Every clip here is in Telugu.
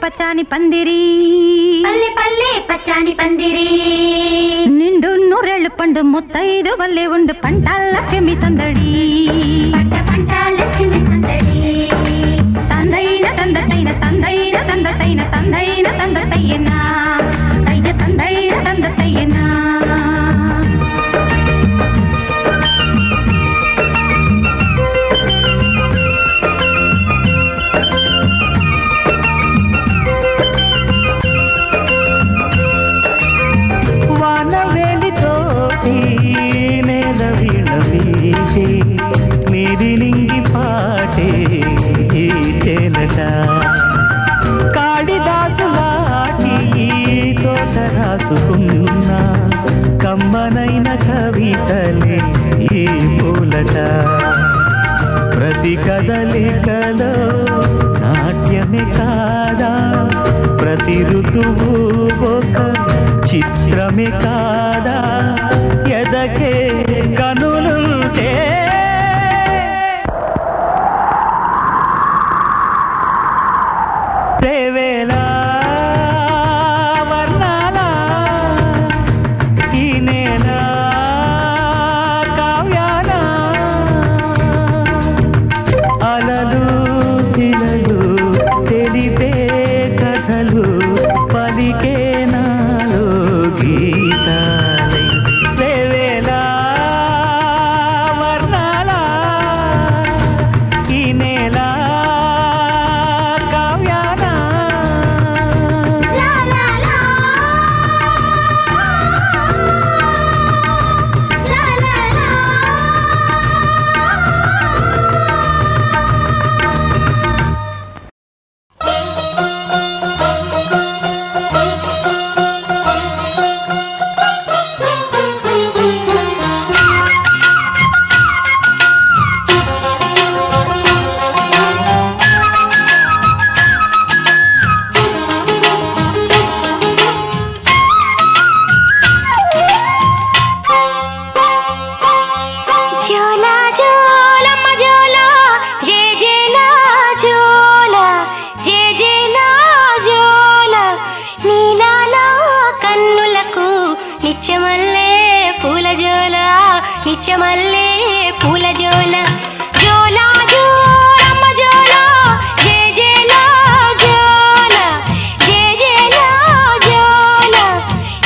పచ్చాని పందిరి పల్లె పల్లె పచ్చాని పందిరి నిండు నూరేళ్ళు పండు ముత్తైదు వల్లే ఉండు పంటాల లక్ష్మి సందడి పంట లక్ష్మి సందడి తందైన తందతైన తందైన తందతైన తందైన తందతయ్యనా అయ్య తందైన తందతయ్యనా నింగి పాటే చేలట కాళిదాసులాటి తోట రాసుకున్న కమ్మనైన కవితలే ఈ పూలట ప్రతి కదలికలో నాట్యమే కాదా ప్రతి ఋతువు ఒక చిత్రమే కాదా ఎదకే కనులుంటే దేవేలా వర్ణాల ఈ నేల కావ్యాల అలలు శిలలు తెలిపే కథలు పలికే నాలో గీతాలై దేవేలా వర్ణాల ఈ నేల నిత్యమల్లే పూల జోల జోలా జోలమ్మ జోల జే జేలా జోల జే జేలా జోల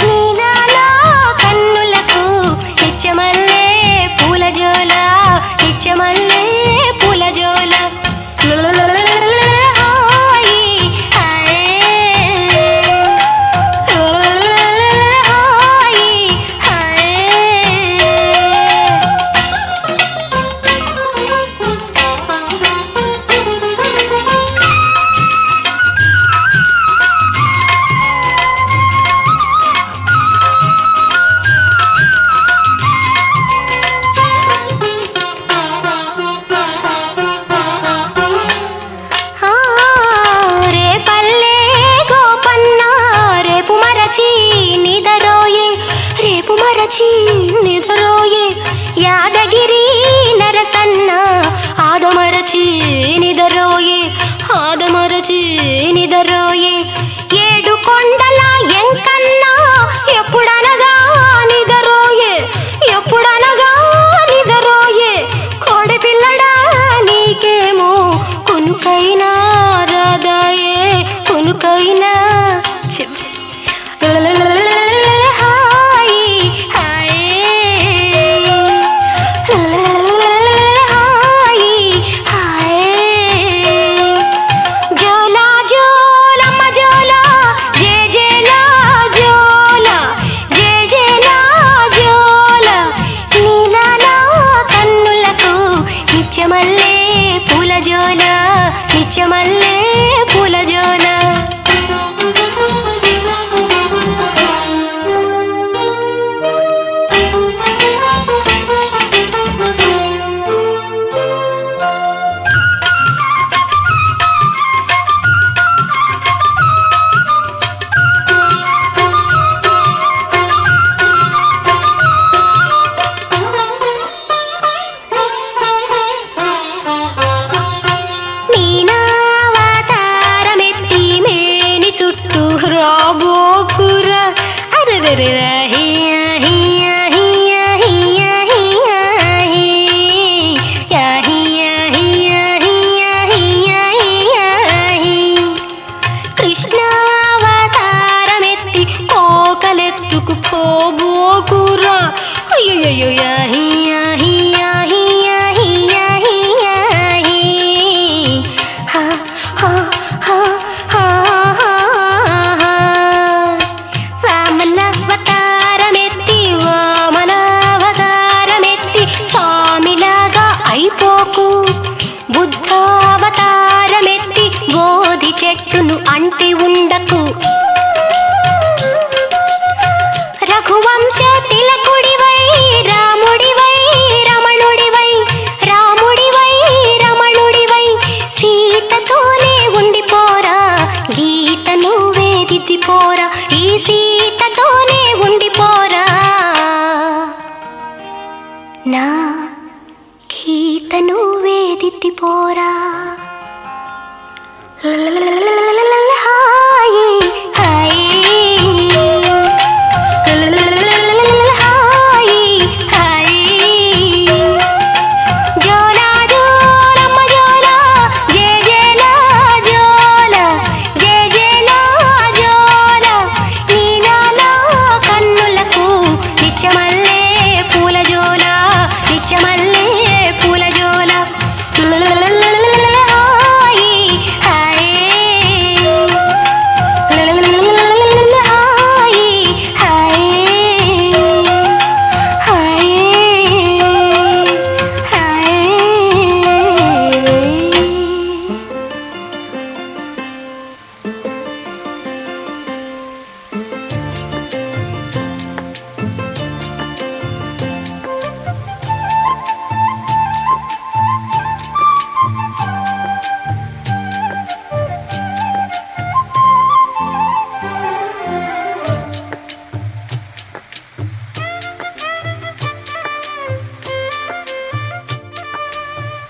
నీలాలా కన్నులకు నిత్యమల్లే పూల జోల నిత్యమల్లే పూల జోల నిదరోయే యాదగిరి నరసన్న ఆదమరచి నిదరోయే ఆదమరచి నిదరోయే ఏడు కొండల ఎంకన్నా ఎప్పుడనగా నిదరోయే ఎప్పుడనగా నిదరోయే కోడి పిల్లడా నీకేమో కొనుకైనా రాదాయే కొనుకైనా అంటి ఉండకు రఘువంశ తిలకుడివై రాముడివై రమణుడివై రాముడివై రమణుడివై సీతతోనే ఉండిపోరా గీత నువ్వే దిద్దిపోరా ఈ సీతతోనే ఉండిపోరా నా గీత నువ్వే దిద్దిపోరా హాయి హాయి హాయి హాయి జోలా జోలమ్మ జోలా జయ జయలా జోలా జయ జయలా జోలా నీనాలా కన్నులకు నిత్యమల్లే పూల జోలా నిత్యమల్లే పూల జోలా హాయి హాయి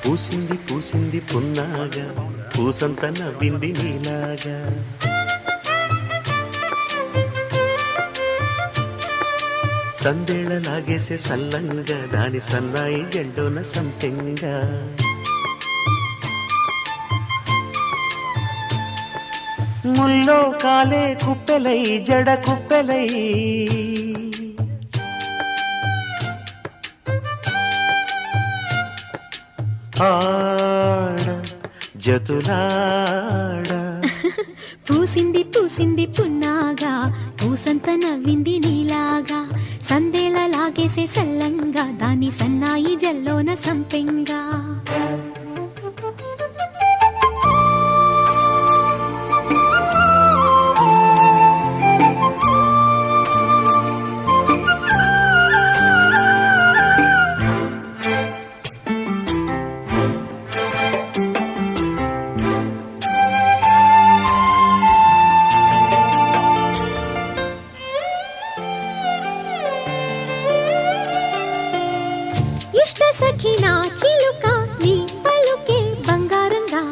పూసింది పూసింది పున్నాగా పూసంత నవ్వింది నీలాగా సందేళ లాగేసే సల్లంగా దాని సన్నాయి జెండోన సంపెంగా ముల్లో కాలే కుప్పెలై జడ కుప్పెలై ఆడ జతులాడ పూసింది పూసింది పున్నాగా పూసంత నవ్వింది నీలాగా సందేళ లాగేసే సల్లంగా దాని సన్నాయి జల్లోన సంపెంగా ఇష్ట సఖినా చిలుక నీ పలుకే బంగారంగా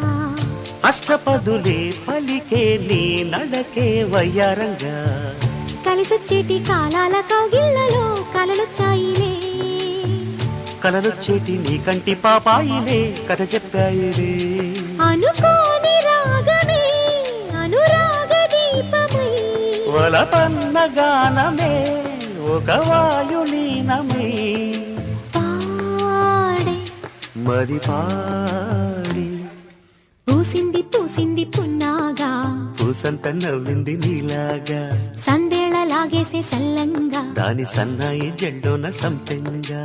అష్టపదులే పలికే నీ నడకే వయ్యారంగా కలిసొచ్చేటి కాలాల కౌగిళ్లలో కలలొచ్చాయిలే కలలొచ్చేటి నీ కంటి పాపాయిలే కథ చెప్పాయిలే అనుకోని రాగమే అనురాగ దీపమై వలపన్న గానమే ఒక వాయులీనమే పాడే మరి పాడి పూసింది పూసింది పున్నాగా పూసంత నవ్వింది నీలాగా సందేళ లాగేసే సల్లంగా దాని సన్నాయి జెండోన సంపెంగా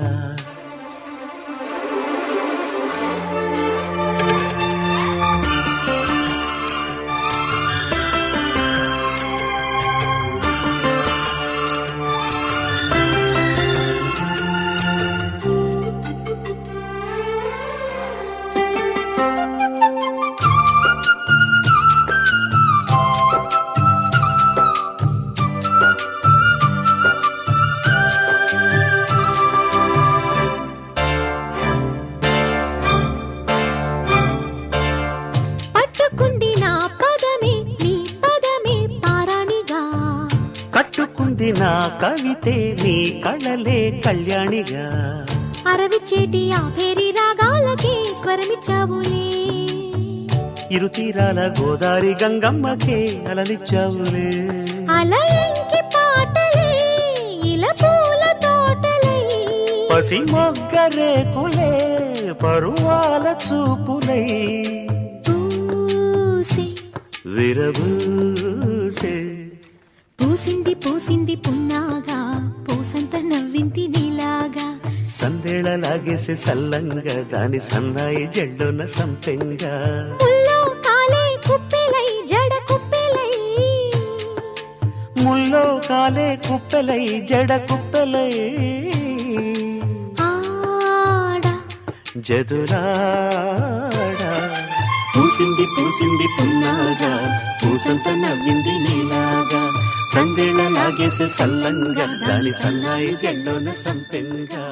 పట్టుకుంది నా పదమే నీ పదమే పారాణిగా కట్టుకుంది నా కవితే నీ కళలే కళ్యాణిగా అరవిచ్చేటి ఆ పేరి రాగాలకే స్వరమిచ్చావులే ఇరు తీరాల గోదారి గంగమ్మకే అలలిచ్చావులే అలయంకి పాటలే ఇలా పూల తోటలై పసి మొగ్గరేకులే పరువాల చూపులై పూసే విరబూసే పూసింది పూసింది పున్నాగా పూసంత నవ్వింది నీలాగా సందేళ లాగేసే సల్లంగా దాని సన్నాయి జెండోన సంపెంగా ముల్లో కాలే కుప్పెలై జడ కుప్పెలై ముల్లో కాలే కుప్పెలై జడ కుప్పెలై ఆడా జదులాడా పూసింది పూసింది పున్నాగా పూసంత నవ్వింది నీలాగా సందేళ లాగేసే సల్లంగా దాని సన్నాయి జెండోన సంపెంగా